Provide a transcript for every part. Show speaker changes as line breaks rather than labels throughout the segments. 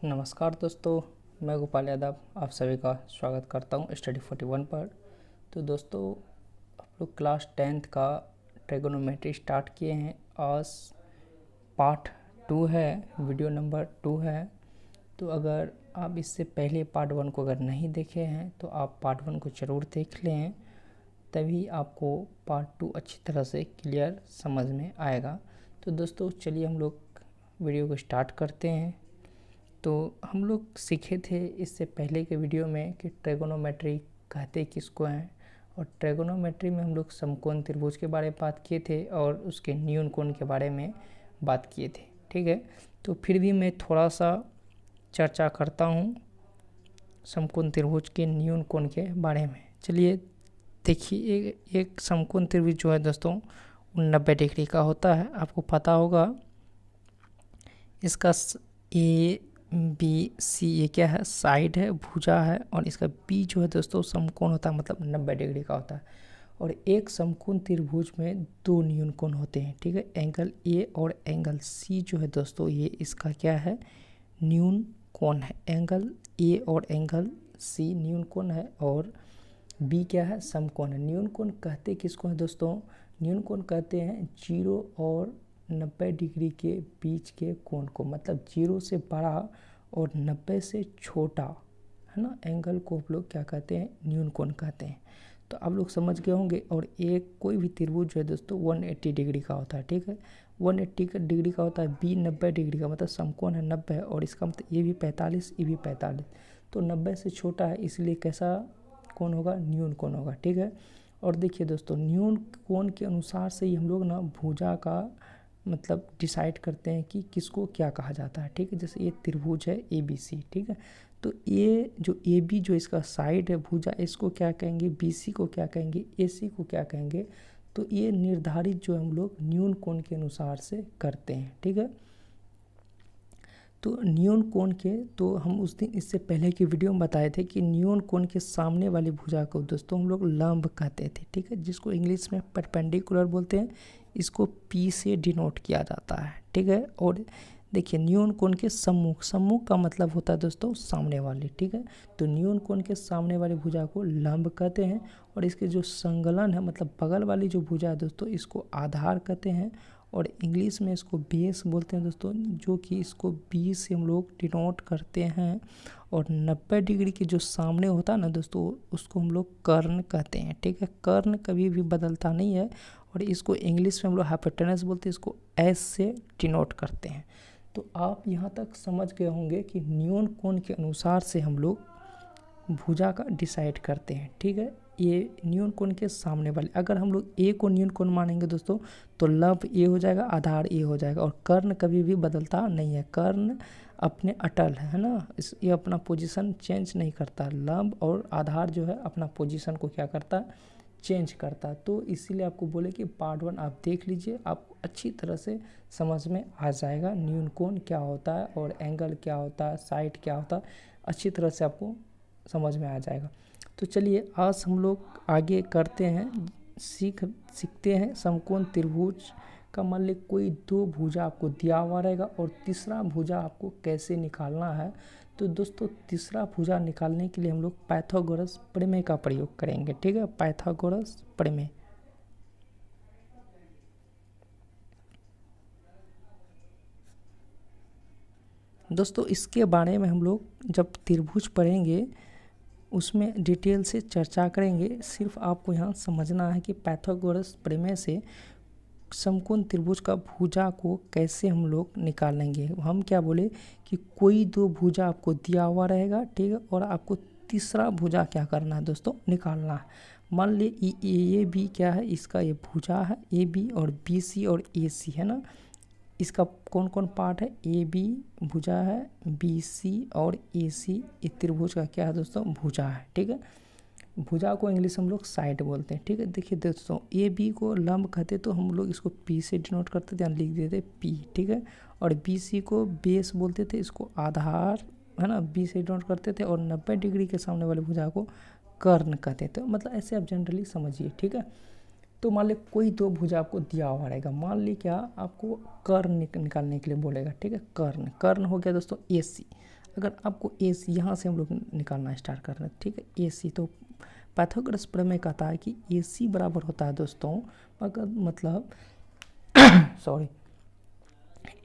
नमस्कार दोस्तों, मैं गोपाल यादव आप सभी का स्वागत करता हूं स्टडी 41 पर। तो दोस्तों, आप लोग क्लास 10th का ट्रिगोनोमेट्री स्टार्ट किए हैं। आज पार्ट 2 है, वीडियो नंबर 2 है। तो अगर आप इससे पहले पार्ट 1 को अगर नहीं देखे हैं तो आप पार्ट 1 को ज़रूर देख लें, तभी आपको पार्ट 2 अच्छी तरह से क्लियर समझ में आएगा। तो दोस्तों चलिए हम लोग वीडियो को स्टार्ट करते हैं। तो हम लोग सीखे थे इससे पहले के वीडियो में कि ट्रिगोनोमेट्री कहते किसको हैं, और ट्रिगोनोमेट्री में हम लोग समकोण त्रिभुज के बारे में बात किए थे और उसके न्यून कोण के बारे में बात किए थे। ठीक है, तो फिर भी मैं थोड़ा सा चर्चा करता हूँ समकोण त्रिभुज के न्यून कोण के बारे में। चलिए देखिए, एक समकोण त्रिभुज जो है दोस्तों 90 डिग्री का होता है। आपको पता होगा इसका ए बी सी ये क्या है, साइड है, भुजा है, और इसका बी जो है दोस्तों समकोण होता है, मतलब 90 डिग्री का होता है। और एक समकोण त्रिभुज में दो न्यून कोण होते हैं। ठीक है, एंगल ए और एंगल सी जो है दोस्तों ये इसका क्या है, न्यून कोण है। एंगल ए और एंगल सी न्यून कोण है और बी क्या है, समकोण है। न्यून कोण कहते किसको है दोस्तों, न्यून कोण कहते हैं 0 और 90 डिग्री के बीच के कोण को, मतलब 0 से बड़ा और 90 से छोटा है ना एंगल को हम लोग क्या कहते हैं, न्यून कोण कहते हैं। तो आप लोग समझ गए होंगे। और एक कोई भी त्रिभुज जो है दोस्तों 180 डिग्री का होता है। ठीक है, 180 डिग्री का होता है। बी 90 डिग्री का, मतलब समकोण है 90 है, और इसका मतलब ये भी 45, ये भी 45, तो 90 से छोटा है, इसलिए कैसा कोण होगा, न्यून कोण होगा। ठीक है, और देखिए दोस्तों, न्यून कोण के अनुसार से ही हम लोग ना भुजा का मतलब डिसाइड करते हैं कि किसको क्या कहा जाता है। ठीक है, जैसे ये त्रिभुज है ए बी सी। ठीक है, तो ये जो ए बी जो इसका साइड है भुजा, इसको क्या कहेंगे, बी सी को क्या कहेंगे, ए सी को क्या कहेंगे। तो ये निर्धारित जो हम लोग न्यून कोण के अनुसार से करते हैं। ठीक है, तो न्यून कोण के तो हम उस दिन इससे पहले की वीडियो में बताए थे कि न्यून कोण के सामने वाली भुजा को दोस्तों हम लोग लंब कहते थे। ठीक है, जिसको इंग्लिश में परपेंडिकुलर बोलते हैं, इसको पी से डिनोट किया जाता है। ठीक है, और देखिए न्यून कोण के सम्मुख, सम्मुख का मतलब होता है दोस्तों सामने वाली। ठीक है, तो न्यून कोण के सामने वाली भुजा को लंब कहते हैं, और इसके जो संगलन है मतलब बगल वाली जो भुजा है दोस्तों, इसको आधार कहते हैं, और इंग्लिश में इसको बेस बोलते हैं दोस्तों, जो कि इसको बी से हम लोग डिनोट करते हैं। और 90 डिग्री के जो सामने होता है ना दोस्तों, उसको हम लोग कर्ण कहते हैं। ठीक है, कर्ण कभी भी बदलता नहीं है, और इसको इंग्लिश में हम लोग हाइपोटेनस बोलते हैं, इसको एस से डिनोट करते हैं। तो आप यहाँ तक समझ गए होंगे कि न्यून कोण के अनुसार से हम लोग भुजा का डिसाइड करते हैं। ठीक है, ये न्यून कोण के सामने वाले, अगर हम लोग ए को न्यून कोण मानेंगे दोस्तों तो लंब ए हो जाएगा, आधार ए हो जाएगा, और कर्ण कभी भी बदलता नहीं है। कर्ण अपने अटल है ना, ये अपना पोजीशन चेंज नहीं करता। लंब और आधार जो है अपना पोजीशन को क्या करता है, चेंज करता। तो इसीलिए आपको बोले कि पार्ट 1 आप देख लीजिए, आपको अच्छी तरह से समझ में आ जाएगा न्यून कोण क्या होता है और एंगल क्या होता है, साइड क्या होता है, अच्छी तरह से आपको समझ में आ जाएगा। तो चलिए आज हम लोग आगे करते हैं, सीखते हैं समकोण त्रिभुज का। मान ली कोई दो भुजा आपको दिया हुआ रहेगा और तीसरा भुजा आपको कैसे निकालना है। तो दोस्तों तीसरा भुजा निकालने के लिए हम लोग पाइथागोरस प्रमेय का प्रयोग करेंगे। ठीक है, पाइथागोरस प्रमेय। दोस्तों इसके बारे में हम लोग जब त्रिभुज पढ़ेंगे उसमें डिटेल से चर्चा करेंगे। सिर्फ आपको यहाँ समझना है कि पाइथागोरस प्रमेय से समकोण त्रिभुज का भुजा को कैसे हम लोग निकालेंगे। हम क्या बोले कि कोई दो भुजा आपको दिया हुआ रहेगा। ठीक है, और आपको तीसरा भुजा क्या करना है दोस्तों, निकालना है। मान ली ये बी क्या है, इसका ये भुजा है ए बी, और बी सी और ए सी है ना, इसका कौन कौन पार्ट है, ए बी भुजा है, बी सी और ए सी ये त्रिभुज का क्या है दोस्तों, भुजा है। ठीक है, भुजा को इंग्लिश हम लोग साइड बोलते हैं। ठीक है, देखिए दोस्तों ए बी को लंब कहते तो हम लोग इसको पी से डिनोट करते थे, लिख देते पी। ठीक है, और बी सी को बेस बोलते थे, इसको आधार है ना बी से डिनोट करते थे, और 90 डिग्री के सामने वाले भुजा को कर्ण कहते थे। मतलब ऐसे आप जनरली समझिए। ठीक है, तो मान ली कोई दो भुजा आपको दिया हुआ रहेगा। मान ली क्या आपको कर्ण निकालने के लिए बोलेगा। ठीक है, कर्ण हो गया दोस्तों ए सी। अगर आपको ए सी यहाँ से हम लोग निकालना स्टार्ट कर रहे हैं, ठीक है। ए सी तो पाइथागोरस प्रमेय कहता है कि ए सी बराबर होता है दोस्तों, अगर मतलब सॉरी,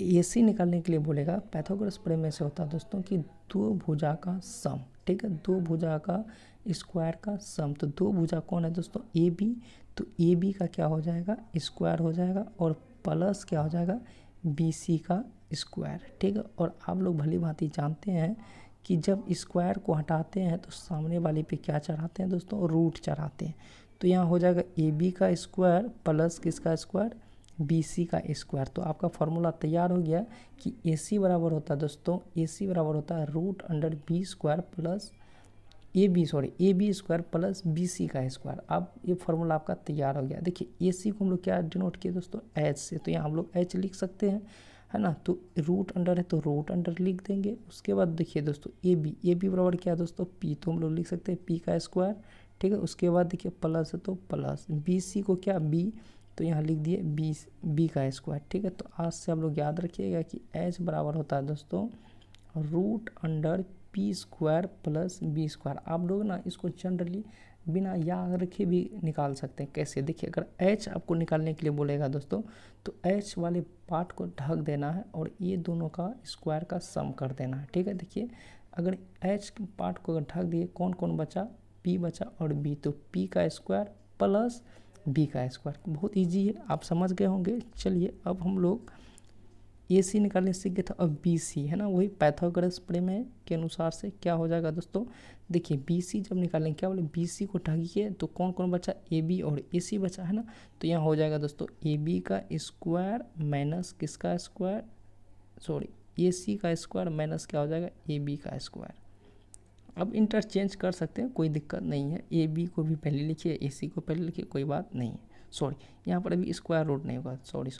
ए सी निकालने के लिए बोलेगा पाइथागोरस प्रमेय से होता है दोस्तों कि दो भुजा का सम, ठीक है, दो भुजा का स्क्वायर का सम। तो दो भुजा कौन है दोस्तों, ए बी, तो ए बी का क्या हो जाएगा, स्क्वायर हो जाएगा, और प्लस क्या हो जाएगा, बी सी का स्क्वायर, ठीक है। और आप लोग भली भांति जानते हैं कि जब स्क्वायर को हटाते हैं तो सामने वाले पे क्या चढ़ाते हैं दोस्तों, रूट चढ़ाते हैं। तो यहाँ हो जाएगा ए बी का स्क्वायर प्लस किसका स्क्वायर, बी सी का स्क्वायर। तो आपका फॉर्मूला तैयार हो गया कि ए सी बराबर होता है दोस्तों, ए सी बराबर होता है root under B square plus A B square plus B C का स्क्वायर। अब ये फार्मूला आपका तैयार हो गया। देखिए ए सी को हम लोग क्या डिनोट किए दोस्तों, एच से, तो यहाँ हम लोग एच लिख सकते हैं, है ना। तो रूट अंडर है तो रूट अंडर लिख देंगे। उसके बाद देखिए दोस्तों ए बी बराबर क्या है दोस्तों, पी, तो हम लोग लिख सकते हैं पी का स्क्वायर, ठीक है। उसके बाद देखिए प्लस है तो प्लस, बी सी को क्या बी, तो यहाँ लिख दिए बी का स्क्वायर, ठीक है। तो आज से आप लोग याद रखिएगा कि एच बराबर होता है दोस्तों root under P square plus B square. आप लोग ना इसको जनरली बिना याद रखे भी निकाल सकते हैं। कैसे, देखिए अगर एच आपको निकालने के लिए बोलेगा दोस्तों, तो एच वाले पार्ट को ढक देना है और ये दोनों का स्क्वायर का सम कर देना है, ठीक है। देखिए अगर एच के पार्ट को अगर ढक दिए, कौन कौन बचा, पी बचा और बी, तो पी का स्क्वायर प्लस बी का स्क्वायर। बहुत ईजी है, आप समझ गए होंगे। चलिए अब हम लोग ए सी निकालने सीख गए थे, अब बी सी, है ना, वही पाइथागोरस प्रमेय के अनुसार से क्या हो जाएगा दोस्तों। देखिए बी सी जब निकालेंगे, क्या बोले, बी सी को ढकिए तो कौन कौन बचा, ए बी और ए सी बचा, है ना। तो यहाँ हो जाएगा दोस्तों ए बी का स्क्वायर माइनस किसका स्क्वायर, सॉरी ए सी का स्क्वायर माइनस क्या हो जाएगा, ए बी का स्क्वायर। अब इंटरचेंज कर सकते हैं, कोई दिक्कत नहीं है। ए बी को भी पहले लिखिए, ए सी को पहले लिखिए, कोई बात नहीं है। सॉरी यहाँ पर अभी स्क्वायर रूट नहीं होगा, सॉरी।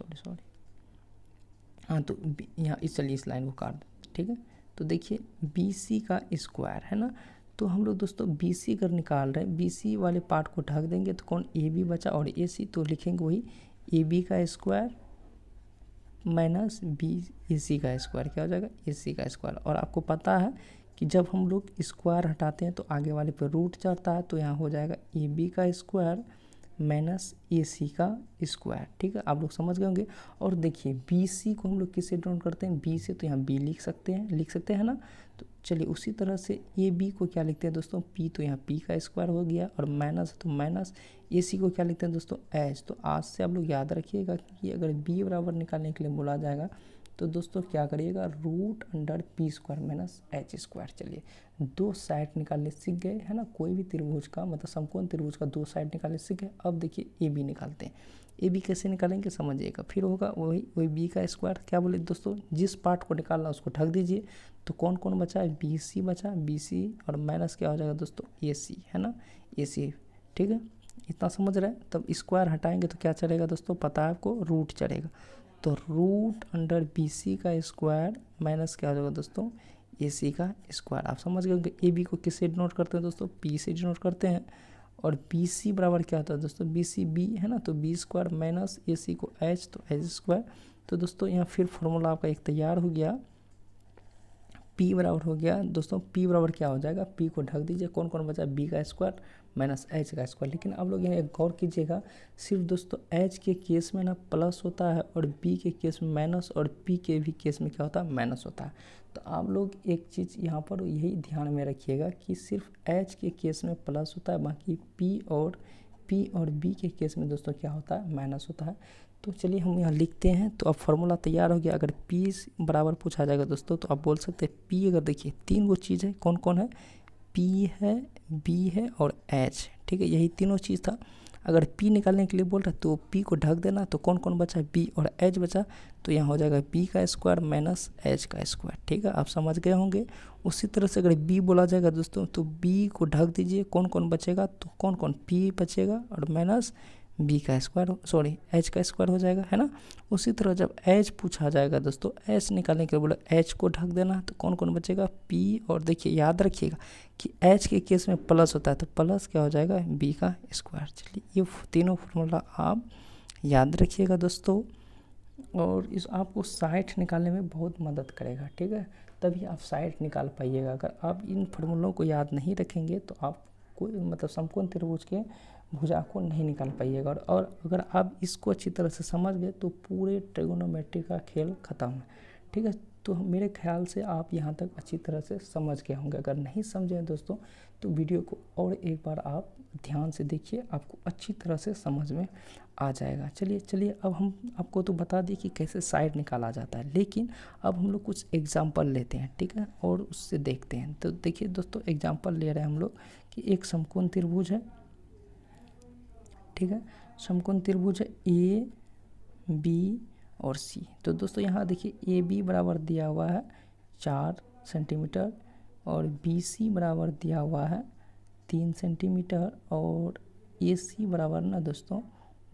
हाँ तो यहाँ चलिए इस लाइन को काट दें, ठीक है। तो देखिए बी सी का स्क्वायर, है ना। तो हम लोग दोस्तों बी सी अगर निकाल रहे हैं, बी सी वाले पार्ट को ढक देंगे तो कौन, ए बी बचा और ए सी, तो लिखेंगे वही ए बी का स्क्वायर माइनस बी ए सी का स्क्वायर, क्या हो जाएगा, ए सी का स्क्वायर। और आपको पता है कि जब हम लोग स्क्वायर हटाते हैं तो आगे वाले पे रूट चढ़ता है, तो यहाँ हो जाएगा ए बी का स्क्वायर माइनस ए सी का स्क्वायर, ठीक है। आप लोग समझ गए होंगे। और देखिए बी सी को हम लोग किससे डिनोट करते हैं, बी से, तो यहाँ बी लिख सकते हैं ना। तो चलिए उसी तरह से ए बी को क्या लिखते हैं दोस्तों, पी, तो यहाँ पी का स्क्वायर हो गया, और माइनस तो माइनस ए सी को क्या लिखते हैं दोस्तों, एच। तो आज से आप लोग याद रखिएगा कि अगर बी बराबर निकालने के लिए बोला जाएगा तो दोस्तों क्या करिएगा, root under P square minus H square. चलिए दो साइड निकालने सीख गए, है ना। कोई भी त्रिभुज का मतलब समकोण त्रिभुज का दो साइड निकालने सीख गए। अब देखिए ए बी निकालते हैं। ए बी कैसे निकालेंगे समझिएगा, फिर होगा वही बी का स्क्वायर। क्या बोले दोस्तों, जिस पार्ट को निकालना उसको ढक दीजिए। तो कौन कौन बचा है, बी सी बचा, बी सी और माइनस क्या हो जाएगा दोस्तों, ए सी, है ना, ए सी, ठीक है। इतना समझ रहे हैं। तब स्क्वायर हटाएंगे तो क्या चलेगा दोस्तों, पता है आपको, रूट चलेगा। तो रूट अंडर बी सी का स्क्वायर माइनस क्या हो जाएगा दोस्तों, ए सी का स्क्वायर। आप समझ गए ए बी को किससे डिनोट करते हैं दोस्तों, पी से डिनोट करते हैं। और बी सी बराबर क्या होता है दोस्तों, बी सी बी, है ना, तो बी स्क्वायर माइनस ए सी को एच, तो एच स्क्वायर। तो दोस्तों यहाँ फिर फॉर्मूला आपका एक तैयार हो गया, पी बराबर हो गया दोस्तों, पी बराबर क्या हो जाएगा, पी को ढक दीजिए, कौन कौन बचा, बी का स्क्वायर माइनस एच का स्क्वायर। लेकिन आप लोग यहाँ एक गौर कीजिएगा, सिर्फ दोस्तों एच के केस में ना प्लस होता है और बी के केस में माइनस, और पी के भी केस में क्या होता है, माइनस होता है। तो आप लोग एक चीज़ यहाँ पर यही ध्यान में रखिएगा कि सिर्फ एच के केस में प्लस होता है, बाकी पी और बी के केस में दोस्तों क्या होता है, माइनस होता है। तो चलिए हम यहाँ लिखते हैं। तो अब फार्मूला तैयार हो गया। अगर पी बराबर पूछा जाएगा दोस्तों, तो आप बोल सकते हैं पी, अगर देखिए तीन वो चीज़ है, कौन कौन है, पी है, बी है और एच, ठीक है, यही तीनों चीज़ था। अगर पी निकालने के लिए बोल रहा है तो पी को ढक देना, तो कौन कौन बचा, बी और एच बचा, तो यहाँ हो जाएगा बी का स्क्वायर माइनस एच का स्क्वायर, ठीक है। आप समझ गए होंगे। उसी तरह से अगर बी बोला जाएगा दोस्तों, तो बी को ढक दीजिए, कौन कौन बचेगा, तो कौन कौन, पी बचेगा और माइनस बी का स्क्वायर, सॉरी एच का स्क्वायर हो जाएगा, है ना। उसी तरह जब एच पूछा जाएगा दोस्तों, एच निकालने के लिए बोला एच को ढक देना, तो कौन कौन बचेगा, पी, और देखिए याद रखिएगा कि एच के केस में प्लस होता है, तो प्लस क्या हो जाएगा, बी का स्क्वायर। चलिए ये तीनों फार्मूला आप याद रखिएगा दोस्तों, और इस आपको साइड निकालने में बहुत मदद करेगा, ठीक है। तभी आप साइड निकाल पाइएगा। अगर आप इन फार्मूलों को याद नहीं रखेंगे तो आप कोई मतलब समकोण त्रिभुज के भुजा को नहीं निकाल पाइएगा। और अगर आप इसको अच्छी तरह से समझ गए तो पूरे ट्रिगोनोमेट्री का खेल ख़त्म है, ठीक है। तो मेरे ख्याल से आप यहाँ तक अच्छी तरह से समझ गए होंगे। अगर नहीं समझे दोस्तों तो वीडियो को और एक बार आप ध्यान से देखिए, आपको अच्छी तरह से समझ में आ जाएगा। चलिए अब हम आपको तो बता दिए कि कैसे साइड निकाला जाता है, लेकिन अब हम लोग कुछ एग्जाम्पल लेते हैं, ठीक है, और उससे देखते हैं। तो देखिए दोस्तों, एग्जाम्पल ले रहे हैं हम लोग कि एक समकोण त्रिभुज है, ठीक है। समकोण त्रिभुज है ए बी और सी। तो दोस्तों यहाँ देखिए ए बी बराबर दिया हुआ है 4 सेंटीमीटर और बी सी बराबर दिया हुआ है 3 सेंटीमीटर और ए सी बराबर ना दोस्तों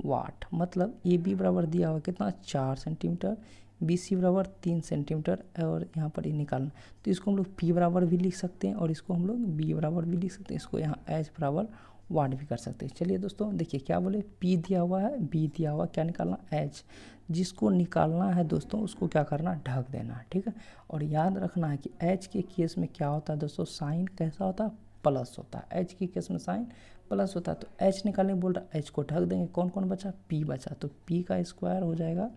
वाट। मतलब ए बी बराबर दिया हुआ कितना 4 सेंटीमीटर, बी सी बराबर 3 सेंटीमीटर और यहाँ पर ये निकालना। तो इसको हम लोग पी बराबर भी लिख सकते हैं और इसको हम लोग बी बराबर भी लिख सकते हैं। इसको यहाँ एच बराबर वाट भी कर सकते हैं। चलिए दोस्तों देखिए क्या बोले, पी दिया हुआ है, बी दिया हुआ, क्या निकालना एच। जिसको निकालना है दोस्तों उसको क्या करना, ढक देना, ठीक है। और याद रखना है कि एच के केस में क्या होता है दोस्तों, साइन कैसा होता है, प्लस होता है। एच के केस में साइन प्लस होता है। तो एच निकालने बोल रहा है, एच को ढक देंगे। कौन कौन बचा, पी बचा, तो पी का स्क्वायर हो जाएगा।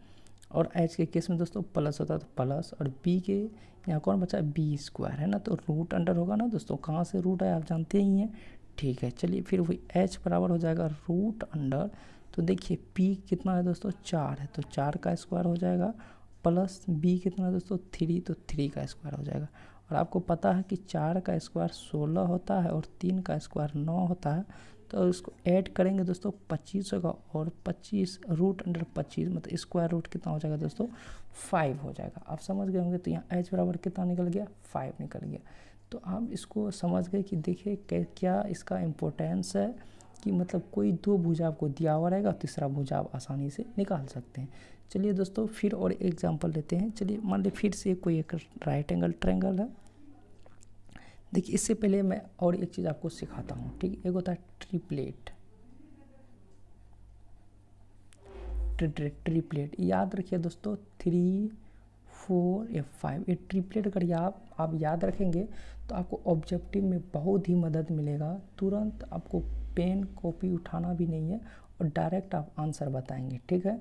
और एच के केस में दोस्तों प्लस होता है तो प्लस, और बी के यहाँ कौन बचा, बी स्क्वायर है ना, तो रूट अंडर होगा ना दोस्तों। कहाँ से रूट है आप जानते ही हैं, ठीक है। चलिए फिर वही एच बराबर हो जाएगा रूट अंडर। तो देखिए पी कितना है दोस्तों 4 है, तो 4 का स्क्वायर हो जाएगा, प्लस बी कितना है दोस्तों 3, तो 3 का स्क्वायर हो जाएगा। और आपको पता है कि 4 का स्क्वायर 16 होता है और 3 का स्क्वायर 9 होता है। तो इसको ऐड करेंगे दोस्तों 25 होगा, और 25 रूट अंडर 25 मतलब स्क्वायर रूट कितना हो जाएगा दोस्तों 5 हो जाएगा। आप समझ गए होंगे। तो यहाँ एच बराबर कितना निकल गया, 5 निकल गया। तो आप इसको समझ गए कि देखिए क्या इसका इम्पोर्टेंस है कि मतलब कोई दो भुजा आपको दिया हुआ रहेगा, तीसरा भुजा आप आसानी से निकाल सकते हैं। चलिए दोस्तों फिर और एग्जांपल लेते हैं। चलिए मान लीजिए फिर से कोई एक राइट एंगल ट्रायंगल है। देखिए इससे पहले मैं और एक चीज़ आपको सिखाता हूँ, ठीक है। एक होता है ट्रिपलेट, ट्रिपलेट याद रखिए दोस्तों 3 4 या 5। ये ट्रिपलेट अगर आप याद रखेंगे तो आपको ऑब्जेक्टिव में बहुत ही मदद मिलेगा। तुरंत आपको पेन कॉपी उठाना भी नहीं है और डायरेक्ट आप आंसर बताएंगे, ठीक है।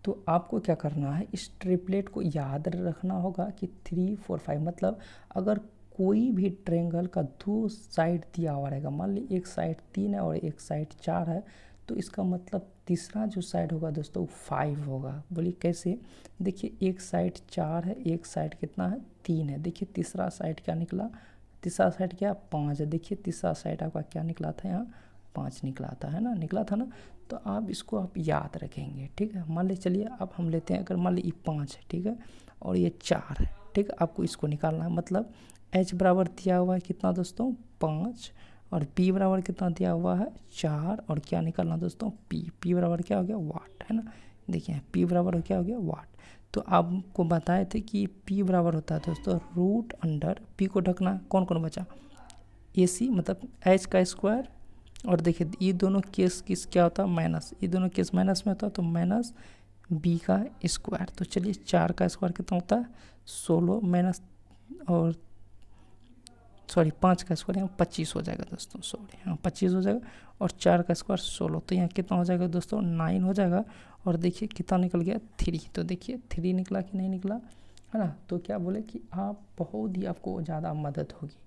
तो आपको क्या करना है, इस ट्रिपलेट को याद रखना होगा कि 3 4 5 मतलब अगर कोई भी ट्रायंगल का 2 साइड दिया हुआ रहेगा, मान ली एक साइड 3 है और एक साइड 4 है, तो इसका मतलब तीसरा जो साइड होगा दोस्तों 5 होगा। बोलिए कैसे, देखिए एक साइड 4 है, एक साइड कितना है 3 है। देखिए तीसरा साइड क्या निकला, तीसरा साइड क्या 5 है। देखिए तीसरा साइड आपका क्या निकला था, यहाँ 5 निकला था, है ना, निकला था ना। तो आप इसको आप याद रखेंगे, ठीक है। मान ली चलिए अब हम लेते हैं, अगर मान ली ये 5 है, ठीक है, और ये 4 है, ठीक है। आपको इसको निकालना है। मतलब एच बराबर दिया हुआ है कितना दोस्तों 5, और पी बराबर कितना दिया हुआ है 4, और क्या निकालना दोस्तों पी बराबर क्या हो गया वाट, है ना। देखिए पी बराबर क्या हो गया वाट। तो आपको बताए थे कि पी बराबर होता है दोस्तों रूट अंडर, पी को ढकना, कौन कौन बचा ए सी मतलब एच का स्क्वायर, और देखिए ये दोनों केस किस क्या होता है माइनस, ये दोनों केस माइनस में होता है तो माइनस बी का स्क्वायर। तो चलिए 4 का स्क्वायर कितना होता है 16 माइनस और सॉरी 5 का स्क्वायर यहाँ 25 हो जाएगा दोस्तों, सॉरी यहाँ 25 हो जाएगा, और 4 का स्क्वायर 16, तो यहाँ कितना हो जाएगा दोस्तों 9 हो जाएगा। और देखिए कितना निकल गया 3, तो देखिए 3 निकला कि नहीं निकला, है ना। तो क्या बोले कि आप बहुत ही आपको ज़्यादा मदद होगी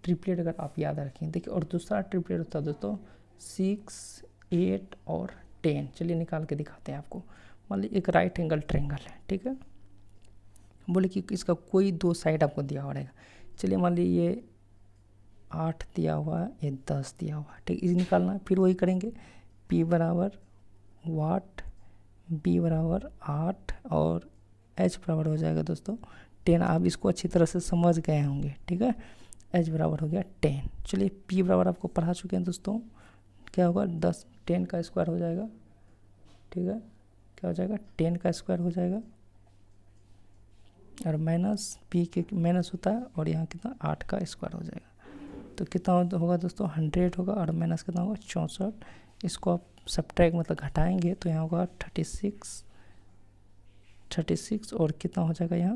ट्रिपलेट अगर आप याद रखें। देखिए और दूसरा ट्रिपलेट होता है दोस्तों 6 8 और 10। चलिए निकाल के दिखाते हैं आपको। मान लीजिए एक राइट एंगल ट्रायंगल है, ठीक है। बोले कि इसका कोई 2 साइड आपको दिया हुआ रहेगा। चलिए मान लीजिए ये 8 दिया हुआ है, ये 10 दिया हुआ है, ठीक। इसे निकालना है, फिर वही करेंगे P बराबर वाट, B बराबर 8 और H बराबर हो जाएगा दोस्तों 10। आप इसको अच्छी तरह से समझ गए होंगे, ठीक है। H बराबर हो गया 10। चलिए P बराबर आपको पढ़ा चुके हैं दोस्तों, क्या होगा 10, 10 का स्क्वायर हो जाएगा, ठीक है। क्या हो जाएगा 10 का स्क्वायर हो जाएगा, और माइनस P के माइनस होता है, और यहाँ कितना 8 का स्क्वायर हो जाएगा। तो कितना होगा दोस्तों 100 होगा, और माइनस कितना होगा 64। इसको आप सब्ट्रैक्ट मतलब घटाएंगे तो यहाँ होगा 36 और कितना हो जाएगा यहाँ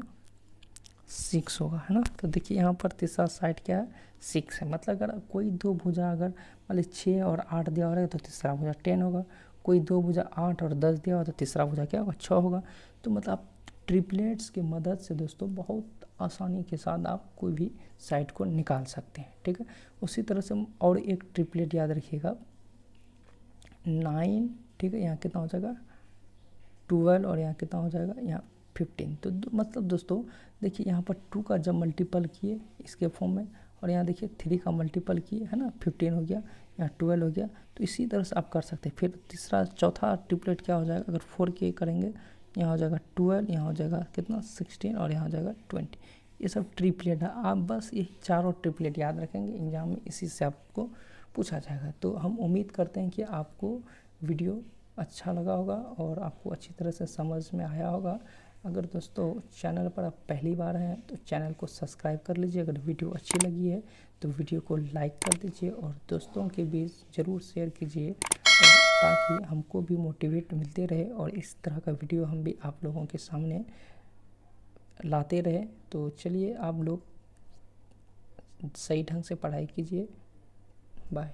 6 होगा, है ना। तो देखिए यहाँ पर तीसरा साइड क्या है, 6 है। मतलब अगर कोई दो भुजा अगर मान लीजिए 6 और 8 दिया हो रहा है तो तीसरा भुजा 10 होगा। कोई दो भुजा 8 और 10 दिया हो तो तीसरा भुजा क्या होगा, 6 होगा। तो मतलब आप ट्रिपलेट्स की मदद से दोस्तों बहुत आसानी के साथ आप कोई भी साइड को निकाल सकते हैं, ठीक है। उसी तरह से और एक ट्रिपलेट याद रखिएगा, 9, ठीक है, यहाँ कितना हो जाएगा 12 और यहाँ कितना हो जाएगा यहाँ 15। तो मतलब दोस्तों देखिए यहाँ पर 2 का जब मल्टीपल किए इसके फॉर्म में, और यहाँ देखिए 3 का मल्टीपल किए, है ना, 15 हो गया, यहाँ 12 हो गया। तो इसी तरह से आप कर सकते हैं। फिर चौथा ट्रिपलेट क्या हो जाएगा, अगर 4 के करेंगे, यहाँ हो जाएगा 12, यहाँ हो जाएगा कितना 16 और यहाँ हो जाएगा 20। ये सब ट्रिपलेट है। आप बस ये चारों ट्रिपलेट याद रखेंगे, एग्जाम में इसी से आपको पूछा जाएगा। तो हम उम्मीद करते हैं कि आपको वीडियो अच्छा लगा होगा और आपको अच्छी तरह से समझ में आया होगा। अगर दोस्तों चैनल पर आप पहली बार हैं तो चैनल को सब्सक्राइब कर लीजिए। अगर वीडियो अच्छी लगी है तो वीडियो को लाइक कर दीजिए और दोस्तों के बीच ज़रूर शेयर कीजिए, ताकि हमको भी मोटिवेट मिलते रहे और इस तरह का वीडियो हम भी आप लोगों के सामने लाते रहे। तो चलिए आप लोग सही ढंग से पढ़ाई कीजिए। बाय।